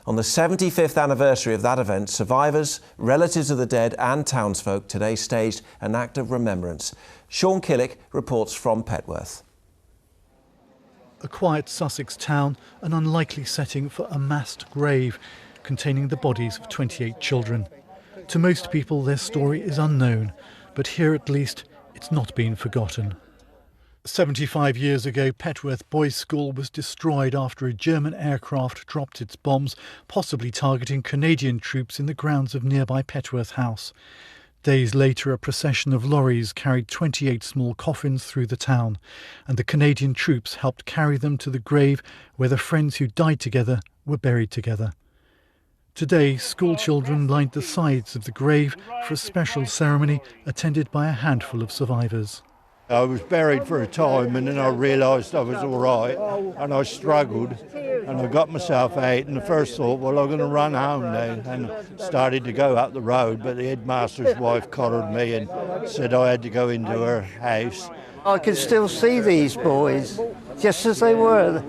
On the 75th anniversary of that event, survivors, relatives of the dead and townsfolk today staged an act of remembrance. Sean Killick reports from Petworth. A quiet Sussex town, an unlikely setting for a massed grave containing the bodies of 28 children. To most people, their story is unknown, but here at least it's not been forgotten. 75 years ago, Petworth Boys' School was destroyed after a German aircraft dropped its bombs, possibly targeting Canadian troops in the grounds of nearby Petworth House. Days later, a procession of lorries carried 28 small coffins through the town, and the Canadian troops helped carry them to the grave where the friends who died together were buried together. Today, school children lined the sides of the grave for a special ceremony attended by a handful of survivors. I was buried for a time and then I realised I was all right and I struggled and I got myself out, and the first thought, well, I'm going to run home now, and started to go up the road, but the headmaster's wife collared me and said I had to go into her house. I can still see these boys just as they were.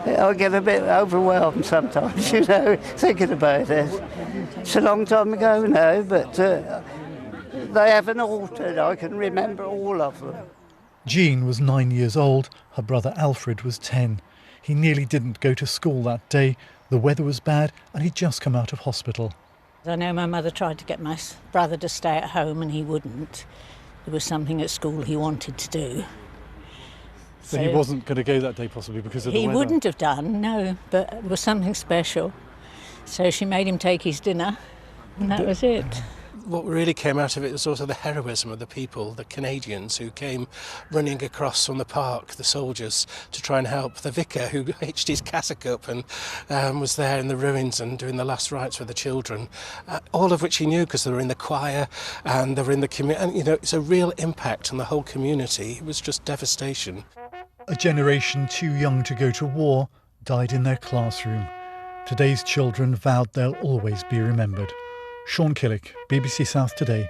I get a bit overwhelmed sometimes, thinking about it. It's a long time ago now, but they haven't altered. I can remember all of them. Jean was 9 years old. Her brother Alfred was 10. He nearly didn't go to school that day. The weather was bad and he'd just come out of hospital. I know my mother tried to get my brother to stay at home and he wouldn't. There was something at school he wanted to do. So he wasn't going to go that day possibly because of the weather? He wouldn't have done, no, but it was something special. So she made him take his dinner and that was it. What really came out of it was also the heroism of the people, the Canadians who came running across from the park, the soldiers, to try and help. The vicar who hitched his cassock up and was there in the ruins and doing the last rites for the children, all of which he knew because they were in the choir and they were in the community. And, it's a real impact on the whole community. It was just devastation. A generation too young to go to war died in their classroom. Today's children vowed they'll always be remembered. Sean Killick, BBC South Today.